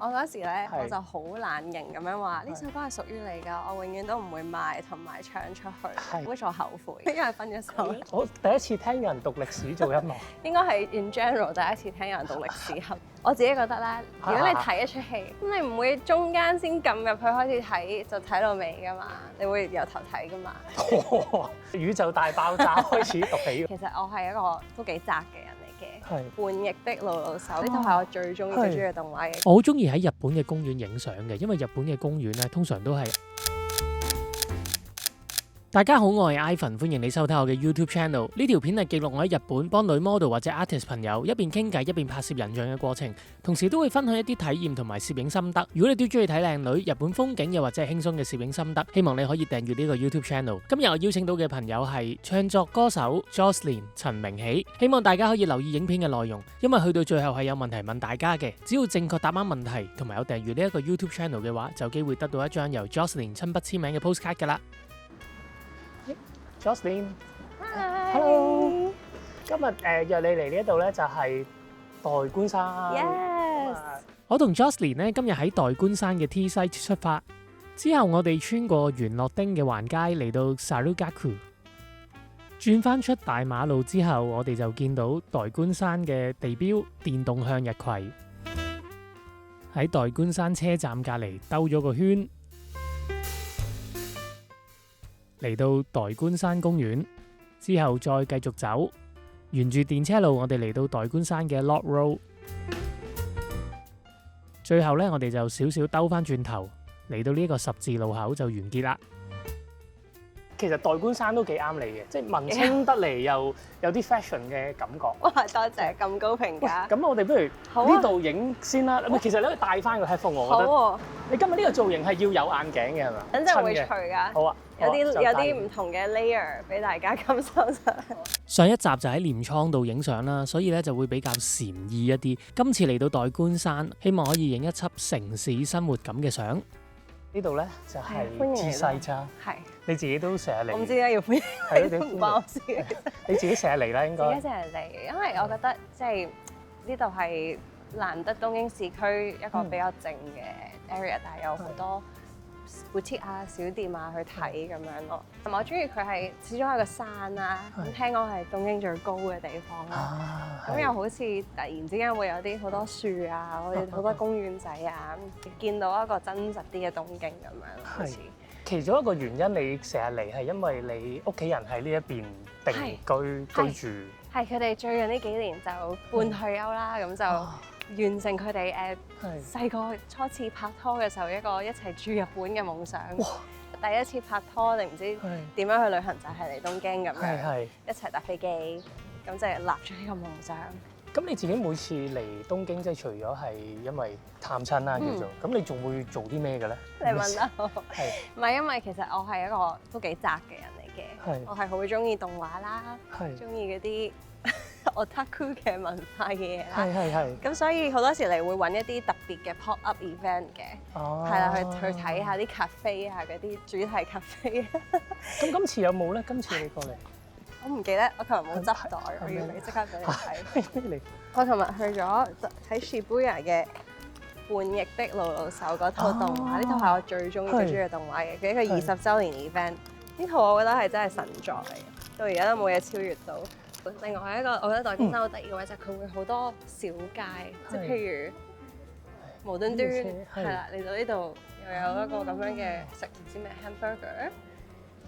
我嗰時咧，係我就好懶型咁樣話呢首歌係屬於你㗎，我永遠都唔會賣同埋唱出去，係which我後悔，因為分咗手。我第一次聽有人讀歷史做音樂，應該係 in general 第一次聽有人讀歷史後，我自己覺得咧，如果你睇一出戲，咁你唔會中間先撳入去開始睇，就睇到尾㗎嘛，你會由頭睇㗎嘛。宇宙大爆炸開始讀起。其實我係一個都幾宅嘅人嚟係嘅，叛逆的魯魯修呢套係我最中意嘅動畫嘅。我好中意喺日本嘅公園影相嘅，因為日本嘅公園咧通常都係。大家好，我係 Ivan， 歡迎你收睇我嘅 YouTube channel。呢條片係記錄我喺日本幫女 model 或者 artist 朋友一邊傾偈一邊拍攝人像嘅過程，同時都會分享一啲體驗同埋攝影心得。如果你都中意睇靚女、日本風景又或者係輕鬆嘅攝影心得，希望你可以訂閱呢個 YouTube channel。今日我邀請到嘅朋友係唱作歌手 Jocelyn 陳明喜，希望大家可以留意影片嘅內容，因為去到最後係有問題問大家嘅，只要正確答啱問題同埋有訂閱呢一個 YouTube channel 嘅話，就有機會得到一張由 Jocelyn 親筆簽名嘅 postcard 㗎啦。Jocelyn，Hello，今日約你嚟呢一度咧就係代官山。Yes，我同 Jocelyn 咧今日喺代官山嘅 T site 出發，之後我哋穿過元樂町嘅環街嚟到 Sarugaku， 轉翻出大馬路之後，我哋就見到代官山嘅地標電動向日葵，喺代官山車站隔離兜咗個圈。嚟到代官山公園之後，再繼續走，沿住電車路，我哋嚟到代官山嘅 Lock Road。最後咧，我哋就少少兜翻轉頭，嚟到呢個十字路口就完結啦。其實代官山都幾啱你嘅，即係文青得嚟又有啲 fashion 嘅感覺。哇！多謝咁高評價。咁我哋不如好啊呢度影先啦。唔係，其實你可以戴翻個 headphone，我覺得。好喎，你今日呢個造型係要有眼鏡嘅係嘛？等陣會除襯嘅。㗎。好啊。有啲好啊有啲唔同嘅 layer 俾大家感受下。上一集就喺鎌倉度影相啦，所以咧就會比較禪意一啲。今次嚟到代官山，希望可以影一輯城市生活感嘅相。呢度咧就係歡迎 T 你 site 咋，係，你自己都成日嚟。我唔知點解要歡迎你，係咯點歡迎唔關我事。你自己成日嚟啦，應該。自己成日嚟，因為我覺得即係呢度係難得東京市區一個比較靜嘅 area，但係有好多boutique啊、小店啊去睇咁樣咯。同埋我中意佢係始終係個山啦，咁聽講係東京最高嘅地方啦。咁又好似突然之間會有啲好多樹啊，好多公園仔啊，見到一個真實啲嘅東京咁樣，好似。其中一個原因你成日嚟係因為你屋企人喺呢一邊定居住。係佢哋最近呢幾年就半退休啦，咁就完成佢哋細個初次拍拖嘅時候一齊住日本嘅夢想。第一次拍拖定唔知點樣去旅行就係嚟東京咁樣，一齊搭飛機，咁就立咗呢個夢想。咁你自己每次嚟東京，即係除咗係因為探親啦叫做，咁你仲會做啲咩嘅咧？你問得好，係唔係因為其實我係一個都幾宅嘅人嚟嘅，我係好中意動畫啦，中意嗰啲otaku 嘅文化嘅嘢啦，係。咁所以好多時嚟會揾一啲特別嘅 pop up event 嘅，係啦，去睇下啲 cafe 啊，嗰啲主題 cafe。咁今次有冇咧？今次你過嚟？我唔記得，我琴日冇執袋，我要你即刻俾你睇。我琴日去咗睇 Shibuya 嘅叛逆的魯魯修嗰套動畫，呢套係我最中意嘅動畫嘅，佢一個20週年 event。呢套我覺得係真係神作嚟嘅，到而家都冇嘢超越到。另外一個我覺得代官山好得意嘅位就係佢會好多小街，即係譬如無端端係啦嚟到呢度又有一個咁樣嘅食唔知咩 hamburger。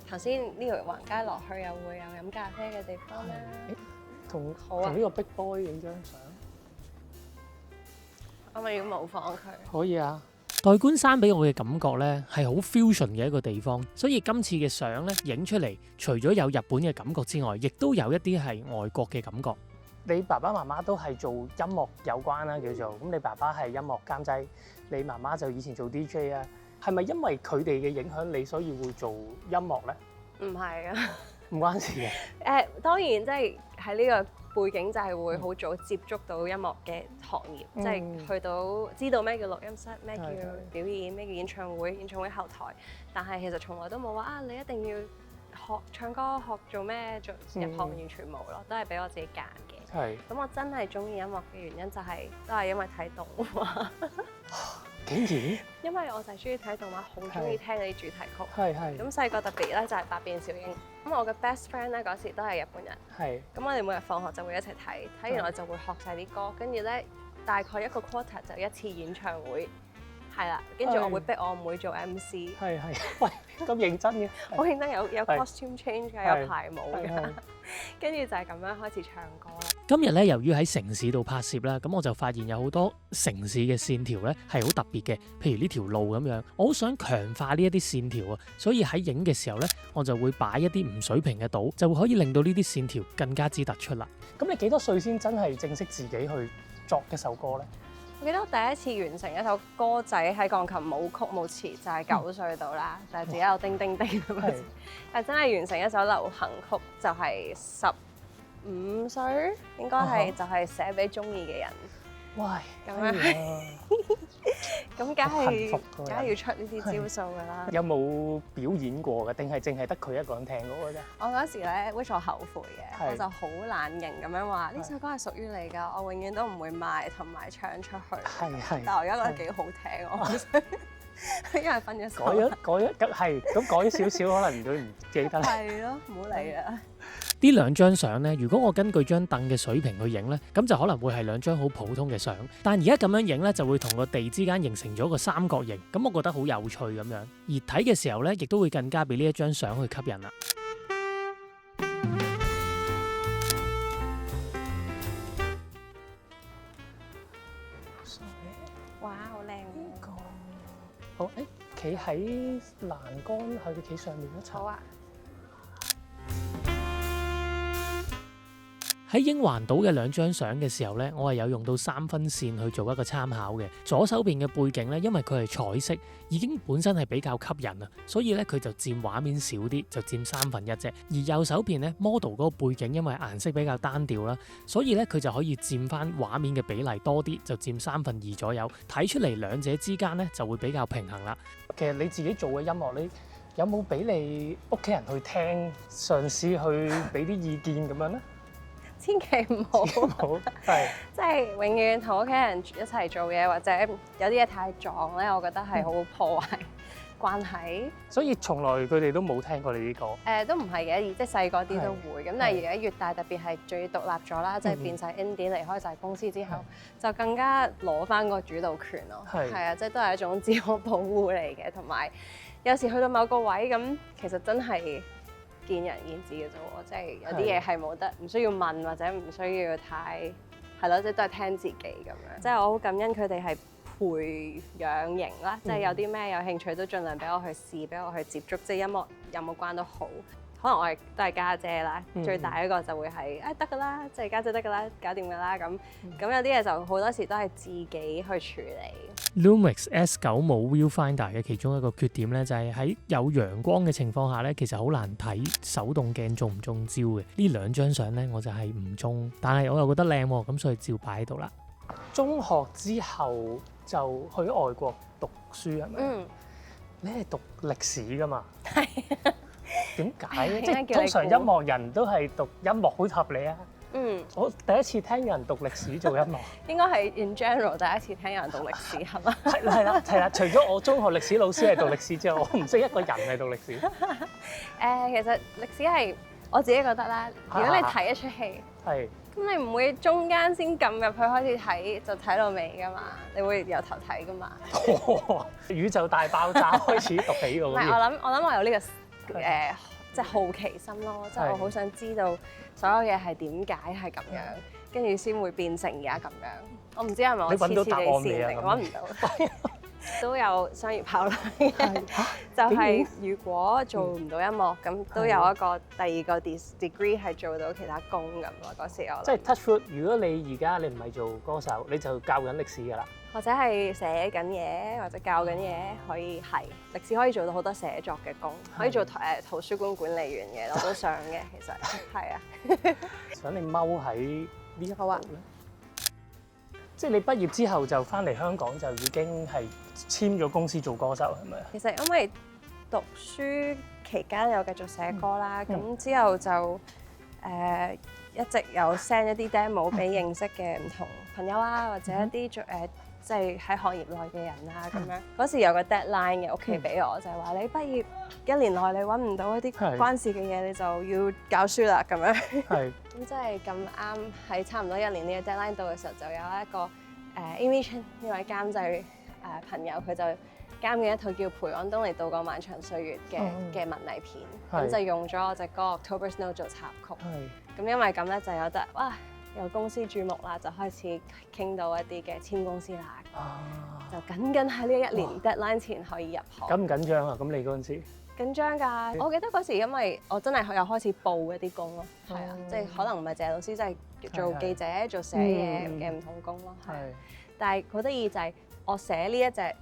頭先呢條橫街落去又會有飲咖啡嘅地方啦。同呢個 Big Boy 影張相，我咪要模仿佢。可以啊。代官山俾我嘅感覺咧係好 fusion 嘅一個地方，所以今次嘅相咧影出嚟，除咗有日本嘅感覺之外，亦都有一啲係外國嘅感覺。你爸爸媽媽都係做音樂有關啦，叫做咁。你爸爸係音樂監製，你媽媽就以前做 DJ 啊。係咪因為佢哋嘅影響你，所以會做音樂咧？唔係啊，唔關事嘅。當然即係喺呢個背景就係會好早接觸到音樂嘅行業，即係去到知道咩叫錄音室，咩叫表演，咩叫演唱會，演唱會後台。但係其實從來都冇話啊，你一定要學唱歌，學做咩，入行完全冇咯，都係俾我自己揀嘅。係。咁我真係中意音樂嘅原因就係都係因為睇動畫。竟然？因為我就係中意睇動畫，好中意聽嗰啲主題曲。係係。咁細個特別咧就係百變小櫻。咁我嘅 best friend 咧嗰時都係日本人。係。咁我哋每日放學就會一齊睇，睇完我就會學晒啲歌，跟住咧大概一個 quarter 就一次演唱會。係啦，跟住我會逼我妹做 MC。係係。喂，咁認真嘅？好認真，有 costume change 㗎，有排舞㗎。跟住就係咁樣開始唱歌啦。今日咧，由於喺城市度拍攝啦，咁我就發現有好多城市嘅線條咧係好特別嘅，譬如呢條路咁樣，我好想強化呢一啲線條啊，所以喺影嘅時候咧，我就會擺一啲唔水平嘅島，就會可以令到呢啲線條更加之突出啦。咁你幾多歲先真係正式自己去作一首歌咧？我記得我第一次完成一首歌仔喺鋼琴冇曲冇詞，就係9歲度啦，就係自己有叮叮叮咁樣。但真係完成一首流行曲就係15歲，應該係就係寫俾中意嘅人。喂，咁樣咁梗係要出呢啲招數㗎啦。有冇表演過嘅？定係淨係得佢一個人聽嗰個啫？我嗰時咧，which 我後悔嘅，我就好懶型咁樣話呢首歌係屬於你㗎，我永遠都唔會賣同埋唱出去。係。但我而家覺得幾好聽，我好想因為分咗手。改咗係咁改咗少少，可能佢唔記得啦。係咯，唔好理啦。呢兩張相咧，如果我根據張凳嘅水平去影咧，咁就可能會係兩張好普通嘅相。但而家咁樣影咧，就會同個地之間形成咗個三角形，咁我覺得好有趣咁樣。而睇嘅時候咧，亦都會更加俾呢一張相去吸引啦。哇，好靚喎！好，企喺欄杆，佢企上面一層。好啊。喺英環島嘅兩張相嘅時候咧，我係有用到3分線去做一個參考嘅。左手邊嘅背景咧，因為佢係彩色，已經本身係比較吸引啊，所以咧佢就佔畫面少啲，就佔1/3啫。而右手邊咧 model 嗰個背景，因為顏色比較單調啦，所以咧佢就可以佔翻畫面嘅比例多啲，就佔2/3左右。睇出嚟兩者之間咧就會比較平衡啦。其實你自己做嘅音樂，你有冇俾你屋企人去聽，嘗試去俾啲意見咁樣咧？千祈唔好，係，即係永遠同屋企人一齊做嘢，或者有啲嘢太撞咧，我覺得係好破壞關係。所以從來佢哋都冇聽過你啲歌。都唔係嘅，即係細個啲都會。咁但係而家越大，特別係最獨立咗啦，即係變晒 indie 離開晒公司之後，就更加攞翻個主導權咯。係啊，即係都係一種自我保護嚟嘅，同埋有時去到某個位咁，其實真係見仁見智嘅啫喎，即係有啲嘢係冇得，唔需要問或者唔需要太係咯，即係都係聽自己咁樣。即係我好感恩佢哋係培養型啦，即係有啲咩有興趣都盡量俾我去試，俾我去接觸，即係音樂有冇關都好。可能我係都係家姐啦，最大一個就會係得㗎啦，即係家姐得㗎啦，搞掂㗎啦咁。咁有啲嘢就好多時都係自己去處理。Lumix S9冇 Viewfinder 嘅其中一個缺點咧，就係喺有陽光嘅情況下咧，其實好難睇手動鏡中唔中焦嘅。呢兩張相咧，我就係唔中，但係我又覺得靚喎，咁所以照擺喺度啦。中學之後就去外國讀書係咪？你係讀歷史㗎嘛？係。點解咧？即係通常音樂人都係讀音樂，好合理啊。我第一次聽有人讀歷史做音樂，應該係 in general 第一次聽有人讀歷史係嘛？係啦，除咗我中學歷史老師係讀歷史之外，我唔識一個人係讀歷史。其實歷史係我自己覺得啦，如果你睇一出戲，係咁你唔會中間先撳入去開始睇，就睇到尾㗎嘛，你會由頭睇㗎嘛。宇宙大爆炸開始讀起㗎。唔係，我諗我有呢個即係好奇心咯，即係我好想知道所有嘢係點解係咁樣，跟住先會變成而家咁樣。我唔知係咪我黐黐地線定揾唔到，都有商業考慮嘅。就係如果做唔到音樂，咁都有一個第二個 degree 係做到其他工咁咯。嗰時我即係 touch wood，如果你而家你唔係做歌手，你就教緊歷史㗎啦。或者係寫緊嘢，或者教緊嘢，可以係歷史可以做到好多寫作嘅工，可以做圖書館管理員嘅，我都想嘅，其實係啊。想你踎喺呢一好啊。即係你畢業之後就翻嚟香港就已經係簽咗公司做歌手係咪啊？其實因為讀書期間有繼續寫歌啦，咁之後就一直有 send 一啲 demo 俾認識嘅唔同朋友啊，或者一啲即係喺行業內嘅人啊咁樣。嗰時有個 deadline 嘅屋企俾我，就係話你畢業1年內你揾唔到一啲關事嘅嘢，你就要教書啦咁樣。係。咁即係咁啱喺差唔多1年呢個 deadline 到嘅時候，就有一個Amy Chan 呢位監製朋友，佢就監嘅一套叫《陪安東尼度過漫長歲月》嘅文藝片，咁就用咗我隻歌《October Snow》做插曲。咁因為咁咧就有得有公司注目啦，就開始傾到一啲嘅簽公司啦。就緊喺呢1年 deadline 前可以入行。緊唔緊張啊？咁你嗰陣時？緊張㗎！我記得嗰時因為我真係又開始報一啲工咯，係啊，即係可能唔係謝老師，即係做記者、做寫嘢嘅唔同工咯。係。但係好得意就係我寫呢一隻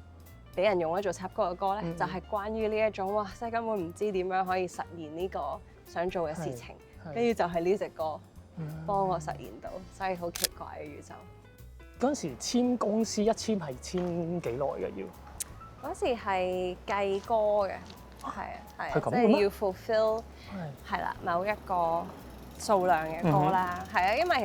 俾人用咗做插曲嘅歌咧，就係關於呢一種即係根本唔知點樣可以實現呢個想做嘅事情，跟住就係呢隻歌幫我實現到，所以好奇怪嘅宇宙。嗰陣時簽公司一簽係簽幾耐嘅要？嗰時係計歌嘅，係即係要 fulfill 係啦某一個數量嘅歌啦，係啊，因為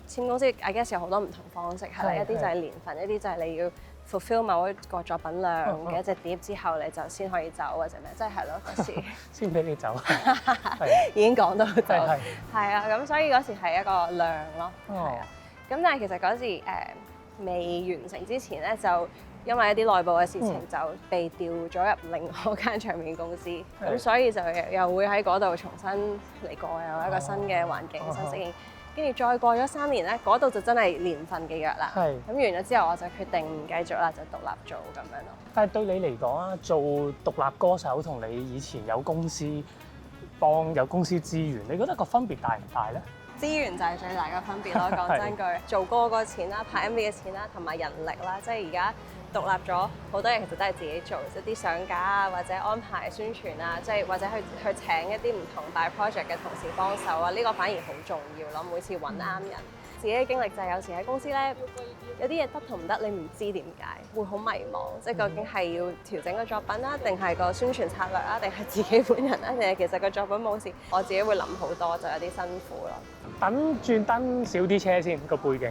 其實簽公司 I guess 有好多唔同方式，係啦，一啲就係年份，一啲就係你要 fulfill 某一個作品量嘅一隻碟之後，你就先可以走或者咩，即係咯嗰時先俾你走，已經講到就係啊，咁所以嗰時係一個量咯，係啊，咁但係其實嗰時未完成之前咧，就因為一啲內部嘅事情就被調咗入另外一間唱片公司，咁所以就又會喺嗰度重新嚟過，有一個新嘅環境、新適應。跟住再過咗3年咧，嗰度就真係年份嘅約啦。咁完咗之後，我就決定唔繼續啦，就獨立做咁樣咯。但係對你嚟講啊，做獨立歌手同你以前有公司有公司資源，你覺得個分別大唔大咧？資源就係最大嘅分別咯。講真句，做歌個錢啦，拍 MV 嘅錢啦，同埋人力啦，即係而家獨立咗好多嘢，其實都係自己做，一啲上架啊，或者安排宣傳啊，即係或者去請一啲唔同大 project 嘅同事幫手啊，呢個反而好重要咯。每次揾啱人，自己嘅經歷就係有時喺公司咧，有啲嘢得同唔得，你唔知點解，會好迷茫，即係究竟係要調整個作品啦，定係個宣傳策略啊，定係自己本人啊，定係其實個作品冇事，我自己會諗好多，就有啲辛苦咯。等轉燈少啲車先個背景。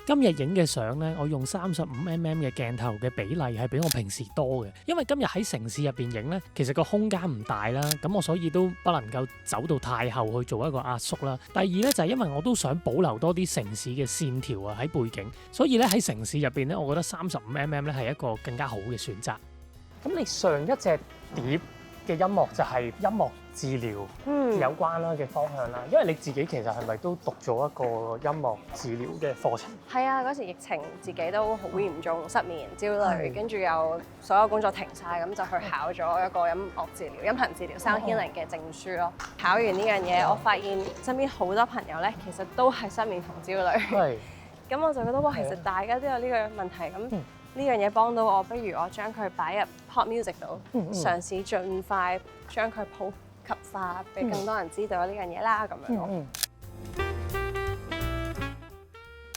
今日影嘅相咧，我用35mm 嘅鏡頭嘅比例係比我平時多嘅，因為今日喺城市入邊影咧，其實個空間唔大啦，咁我所以都不能夠走到太後去做一個壓縮啦。第二咧就係因為我都想保留多啲城市嘅線條啊喺背景，所以咧喺城市入邊咧，我覺得35mm咧係一個更加好嘅選擇。咁你上一隻碟嘅音樂就係音樂治療有關啦嘅方向啦，因為你自己其實係咪都讀咗一個音樂治療嘅課程？係啊，嗰時疫情自己都好嚴重，失眠、焦慮，跟住又所有工作停晒，咁就去考咗一個音樂治療、音頻治療 sound healing 嘅證書咯。考完呢樣嘢，我發現身邊好多朋友咧，其實都係失眠同焦慮。咁我就覺得哇，其實大家都有呢個問題咁。呢樣嘢幫到我，不如我將佢擺入 pop music 度，嘗試盡快將佢普及化，俾更多人知道呢樣嘢啦，咁樣。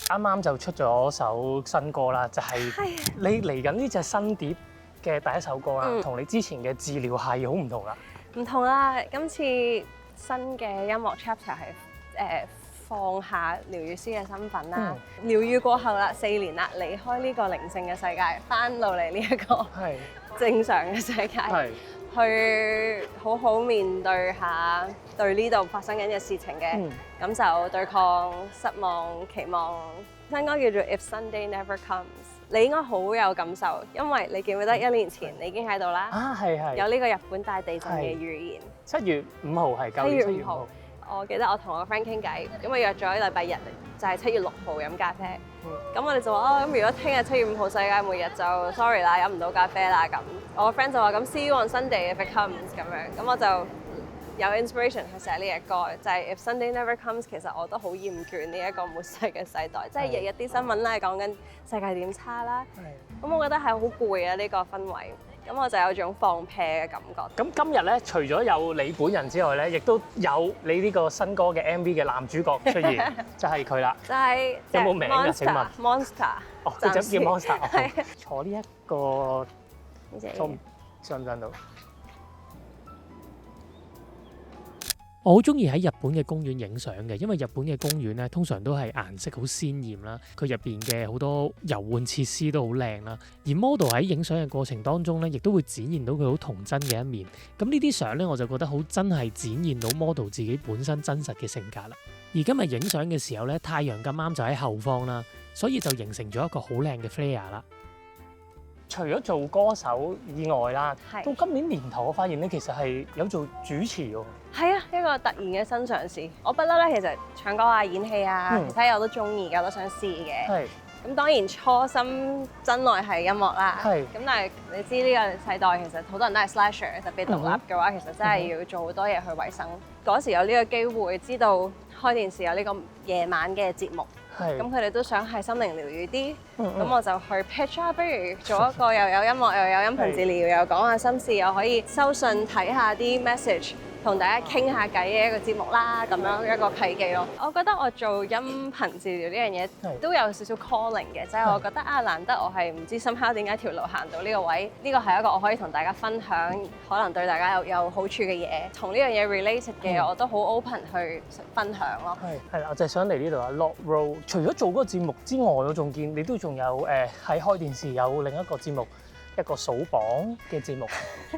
啱啱就出咗首新歌啦，就係你嚟緊呢隻新碟嘅第一首歌啦，同你之前嘅治療係好唔同啦。唔同啦，今次新嘅音樂 chapter 係放下療癒師嘅身份啦，療癒過後啦，4年啦，離開呢個靈性嘅世界，翻到嚟呢一個正常嘅世界，去好好面對下對呢度發生緊嘅事情嘅感受、對抗、失望、期望。新歌叫做 If Sunday Never Comes， 你應該好有感受，因為你記唔記得1年前你已經喺度啦？有呢個日本大地震嘅預言。7月5號係舊年7月5號。我記得我同我個 friend 傾偈，咁我約咗禮拜日就係7月6號飲咖啡。咁我哋就話咁如果聽日7月5號世界末日就 sorry 啦，飲唔到咖啡啦咁。我個 friend 就話咁 see you on Sunday if it comes 咁樣。咁我就有 inspiration 去寫呢隻歌，就係 If Sunday Never Comes。其實我都好厭倦呢一個末世嘅世代，即係日日啲新聞咧講緊世界點差啦。咁我覺得係好攰啊呢個氛圍。咁我就有種放屁嘅感覺。咁今日咧，除咗有你本人之外咧，亦都有你呢個新歌嘅 MV 嘅男主角出現，就係佢啦。就係有冇名㗎？請問 Monster。哦，佢就叫 Monster。係。坐呢一個坐上唔上到？我好中意喺日本嘅公園影相嘅，因為日本嘅公園咧通常都係顏色好鮮豔啦，佢入邊嘅好多遊玩設施都好靚啦。而 model 喺影相嘅過程當中咧，亦都會展現到佢好童真嘅一面。咁呢啲相咧，我就覺得好真係展現到 model 自己本身真實嘅性格啦。而今日影相嘅時候咧，太陽咁啱就喺後方啦，所以就形成咗一個好靚嘅 flare 啦。除咗做歌手以外啦，係到今年年頭我發現咧，其實係有做主持喎。係啊，一個突然嘅新嘗試。我不嬲咧，其實唱歌啊、演戲啊，其他嘢我都中意㗎，我都想試嘅。係咁當然初心真愛係音樂啦。係咁但係你知呢個世代其實好多人都係 slasher，特別獨立嘅話，其實真係要做好多嘢去維生。嗰時有呢個機會，知道開電視有呢個夜晚嘅節目。係咁佢哋都想係心靈療愈啲，嗯咁我就去 pitch 啊，不如做一個又有音樂又有音頻治療，又講下心事，又可以收信睇下啲 message，同大家傾下偈嘅一個節目啦，咁樣一個契機咯。我覺得我做音頻治療呢樣嘢都有少少 calling 嘅，即係我覺得啊，難得我係唔知深刻點解條路行到呢個位，呢個係一個我可以同大家分享，可能對大家有好處嘅嘢，同呢樣嘢 related 嘅，我都好 open 去分享咯。係啦，我就係想嚟呢度啊 Lock Roll。除咗做嗰個節目之外，我仲見你都仲有喺開電視有另一個節目，一個數榜嘅節目。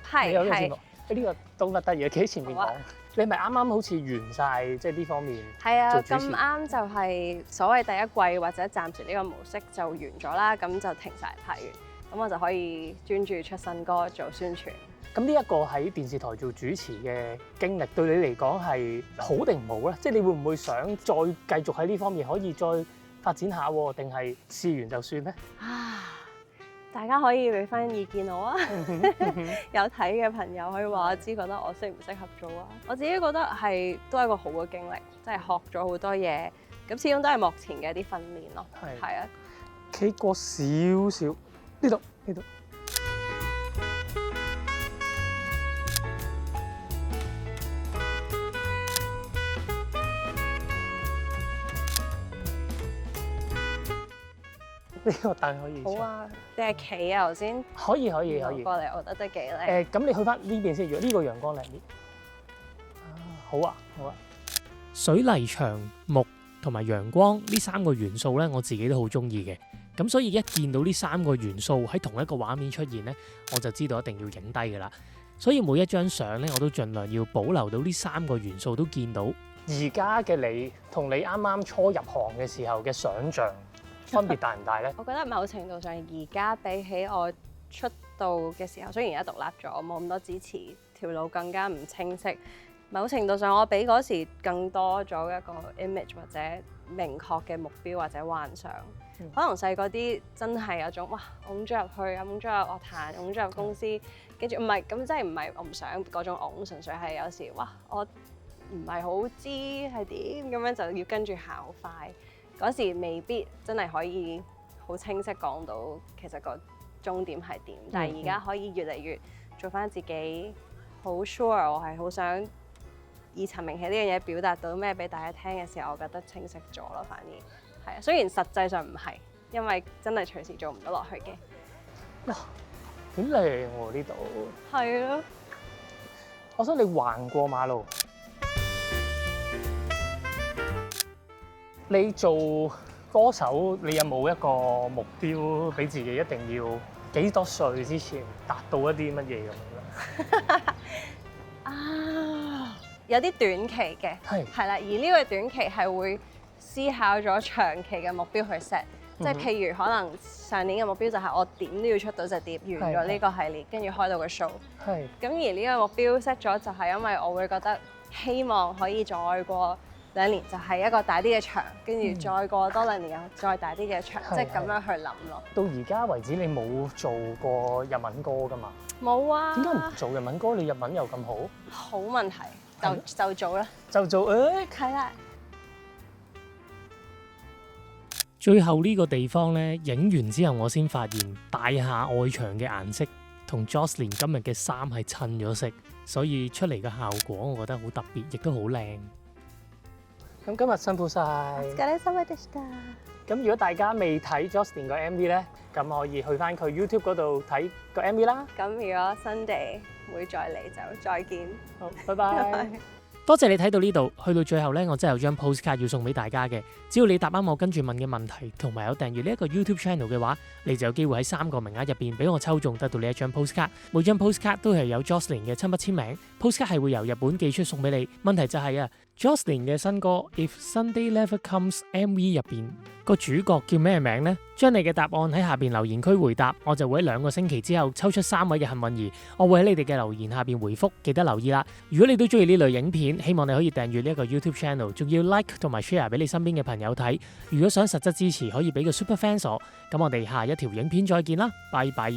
係有呢個節目。呢個都得意嘅，企喺前面講。你係咪啱啱好似完晒即係呢方面？係啊，咁啱就係所謂第一季或者暫時呢個模式就完咗啦，咁就停晒拍完，咁我就可以專注出新歌做宣傳。咁呢一個喺電視台做主持嘅經歷，對你嚟講係好定唔好咧？即係你會唔會想再繼續喺呢方面可以再發展下喎？定係試完就算咧？大家可以俾翻意見我啊！有睇嘅朋友可以話我知，覺得我適唔適合做啊？我自己覺得係都係一個好嘅經歷，即係學咗好多嘢。咁始終都係幕前嘅一啲訓練咯。係啊，企過少少呢度。呢個凳可以。好啊，你係企啊頭先？可以。過嚟，我覺得都幾靚。咁你去翻呢邊先，呢個陽光靚啲。好啊。水泥牆、木同埋陽光呢三個元素咧，我自己都好中意嘅。咁所以一見到呢三個元素喺同一個畫面出現咧，我就知道一定要影低㗎啦。所以每一張相咧，我都盡量要保留到呢三個元素都見到。而家嘅你同你啱啱初入行嘅時候嘅想像分別大唔大咧？我覺得某程度上，而家比起我出道嘅時候，雖然而家獨立咗，冇咁多支持，條路更加唔清晰。某程度上，我比嗰時更多咗一個 image 或者明確嘅目標或者幻想。可能細個啲真係有種哇，擁咗入去，擁咗入樂壇，擁咗入公司，跟住唔係咁，真係唔係我唔想嗰種擁，純粹係有時哇，我唔係好知係點咁樣就要跟住行快。嗰時未必真係可以好清晰講到其實個終點係點，但係而家可以越嚟越做翻自己，好 sure 我係好想以陳明憙呢樣嘢表達到咩俾大家聽嘅時候，我覺得清晰咗咯，反而係啊。雖然實際上唔係，因為真係隨時做唔到落去嘅。哇，幾靚喎呢度！係咯，我想你橫過馬路。你做歌手，你有冇一個目標俾自己一定要幾多歲之前達到一啲乜嘢咁樣？啊，有啲短期嘅，係啦，而呢個短期係會思考咗長期嘅目標去 set，即係譬如可能上年嘅目標就係我點都要出到隻碟，完咗呢個系列，跟住開到個 show。係。咁而呢個目標 set 咗就係因為我會覺得希望可以再過2年就係一個大啲嘅場，跟住再過多2年又再大啲嘅場，即係咁樣去諗咯。到而家為止你冇做過日文歌㗎嘛？冇啊。點解唔做日文歌？你日文又咁好？好問題，就做啦。就做係啦。最後呢個地方咧，影完之後我先發現大廈外牆嘅顏色同 Jocelyn 今日嘅衫係襯咗色，所以出嚟嘅效果我覺得好特別，亦都好靚。咁今日辛苦晒。咁如果大家未睇 Jocelyn 個 MV 咧，咁可以去翻佢 YouTube 嗰度睇個 MV 啦。咁如果 Sunday 會再嚟就再見。好，拜拜。多謝你睇到呢度，去到最後呢，我真係有張 postcard 要送俾大家嘅。只要你答啱我跟住問嘅問題，同埋有訂閱呢一個 YouTube channel 嘅話，你就有機會喺3個名額入邊俾我抽中得到呢一張 postcard。每張 postcard 都係有 Jocelyn 嘅親筆簽名 ，postcard 係會由日本寄出送俾你。問題就係Jocelyn 嘅新歌《If Sunday Never Comes》MV 入邊個主角叫咩名呢？將你嘅答案喺下邊留言區回答，我就會喺2個星期之後抽出3位嘅幸運兒，我會喺你哋嘅留言下邊回覆，記得留意啦。如果你都中意呢類影片，希望你可以訂閱呢一個 YouTube channel， 仲要 like 同埋 share 俾你身邊嘅朋友睇。如果想實質支持，可以俾個 Super Fans 我。咁我哋下一條影片再見啦，拜拜。